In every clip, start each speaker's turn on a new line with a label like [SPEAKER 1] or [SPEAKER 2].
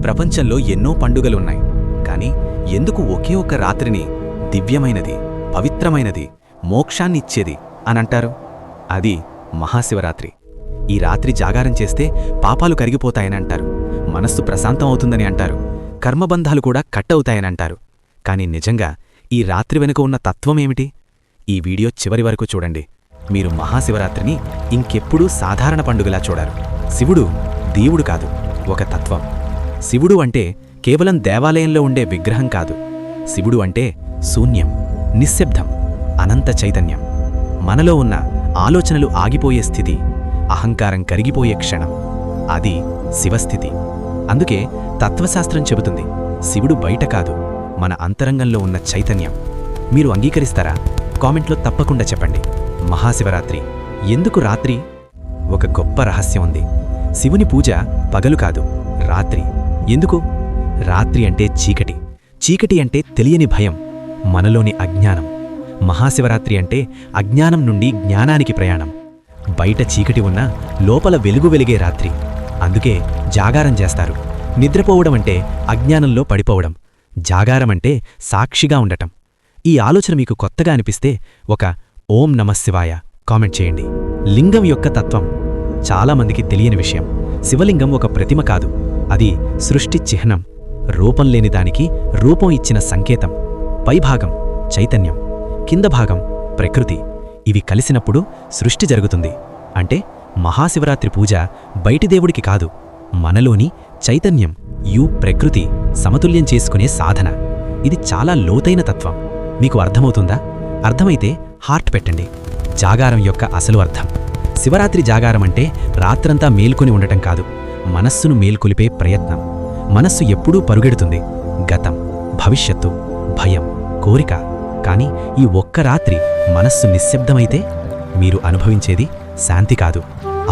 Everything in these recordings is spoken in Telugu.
[SPEAKER 1] ప్రపంచంలో ఎన్నో పండుగలున్నాయి, కాని ఎందుకు ఒకే ఒక్క రాత్రిని దివ్యమైనది, పవిత్రమైనది, మోక్షాన్నిచ్చేది అనంటారు? అది మహాశివరాత్రి. ఈ రాత్రి జాగారం చేస్తే పాపాలు కరిగిపోతాయని అంటారు, మనస్సు ప్రశాంతం అవుతుందని అంటారు, కర్మబంధాలు కూడా కట్టవుతాయనంటారు. కాని నిజంగా ఈ రాత్రి వెనుక ఉన్న తత్వమేమిటి? ఈ వీడియో చివరి వరకు చూడండి. మీరు మహాశివరాత్రిని ఇంకెప్పుడూ సాధారణ పండుగలా చూడరు. శివుడు దేవుడు కాదు, ఒక తత్వం. శివుడు అంటే కేవలం దేవాలయంలో ఉండే విగ్రహం కాదు. శివుడు అంటే శూన్యం, నిశ్శబ్దం, అనంత చైతన్యం. మనలో ఉన్న ఆలోచనలు ఆగిపోయే స్థితి, అహంకారం కరిగిపోయే క్షణం, అది శివస్థితి. అందుకే తత్వశాస్త్రం చెబుతుంది, శివుడు బయట కాదు, మన అంతరంగంలో ఉన్న చైతన్యం. మీరు అంగీకరిస్తారా? కామెంట్లో తప్పకుండా చెప్పండి. మహాశివరాత్రి ఎందుకు రాత్రి? ఒక గొప్ప రహస్యం ఉంది. శివుని పూజ పగలు కాదు, రాత్రి. ఎందుకు? రాత్రి అంటే చీకటి. చీకటి అంటే తెలియని భయం, మనలోని అజ్ఞానం. మహాశివరాత్రి అంటే అజ్ఞానం నుండి జ్ఞానానికి ప్రయాణం. బయట చీకటి ఉన్నా లోపల వెలుగు వెలిగే రాత్రి. అందుకే జాగారం చేస్తారు. నిద్రపోవడం అంటే అజ్ఞానంలో పడిపోవడం, జాగారం అంటే సాక్షిగా ఉండటం. ఈ ఆలోచన మీకు కొత్తగా అనిపిస్తే ఒక ఓం నమఃశివాయ కామెంట్ చేయండి. లింగం యొక్క తత్వం చాలామందికి తెలియని విషయం. శివలింగం ఒక ప్రతిమ కాదు, అది సృష్టి చిహ్నం. రూపం లేని దానికి రూపం ఇచ్చిన సంకేతం. పైభాగం చైతన్యం, కింద భాగం ప్రకృతి. ఇవి కలిసినప్పుడు సృష్టి జరుగుతుంది. అంటే మహాశివరాత్రి పూజ బయటి దేవుడికి కాదు, మనలోని చైతన్యం ప్రకృతి సమతుల్యం చేసుకునే సాధన. ఇది చాలా లోతైన తత్వం. మీకు అర్థమవుతుందా? అర్థమైతే హార్ట్ పెట్టండి. జాగారం యొక్క అసలు అర్థం. శివరాత్రి జాగారం అంటే రాత్రంతా మేల్కొని ఉండటం కాదు, మనస్సును మేల్కొలిపే ప్రయత్నం. మనస్సు ఎప్పుడూ పరుగెడుతుంది, గతం, భవిష్యత్తు, భయం, కోరిక. కాని ఈ ఒక్క రాత్రి మనస్సు నిశ్శబ్దమైతే మీరు అనుభవించేది శాంతి కాదు,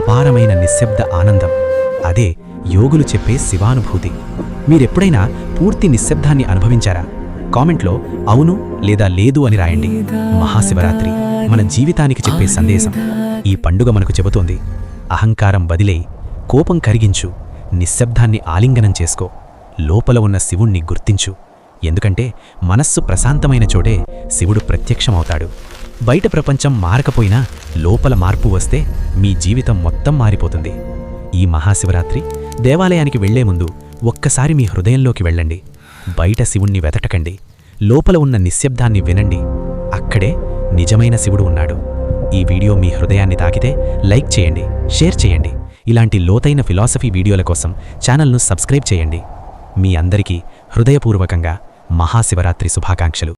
[SPEAKER 1] అపారమైన నిశ్శబ్ద ఆనందం. అదే యోగులు చెప్పే శివానుభూతి. మీరెప్పుడైనా పూర్తి నిశ్శబ్దాన్ని అనుభవించారా? కామెంట్లో అవును లేదా లేదు అని రాయండి. మహాశివరాత్రి మన జీవితానికి చెప్పే సందేశం. ఈ పండుగ మనకు చెబుతోంది, అహంకారం వదిలేయి, కోపం కరిగించు, నిశ్శబ్దాన్ని ఆలింగనం చేసుకో, లోపల ఉన్న శివుణ్ణి గుర్తించు. ఎందుకంటే మనస్సు ప్రశాంతమైన చోటే శివుడు ప్రత్యక్షమవుతాడు. బయట ప్రపంచం మారకపోయినా లోపల మార్పు వస్తే మీ జీవితం మొత్తం మారిపోతుంది. ఈ మహాశివరాత్రి దేవాలయానికి వెళ్లే ముందు ఒక్కసారి మీ హృదయంలోకి వెళ్ళండి. బయట శివుణ్ణి వెతటకండి, లోపల ఉన్న నిశ్శబ్దాన్ని వినండి. అక్కడే నిజమైన శివుడు ఉన్నాడు. ఈ వీడియో మీ హృదయాన్ని తాకితే లైక్ చేయండి, షేర్ చేయండి. ఇలాంటి లోతైన ఫిలాసఫీ వీడియోల కోసం ఛానల్ను సబ్స్క్రైబ్ చేయండి. మీ అందరికీ హృదయపూర్వకంగా మహాశివరాత్రి శుభాకాంక్షలు.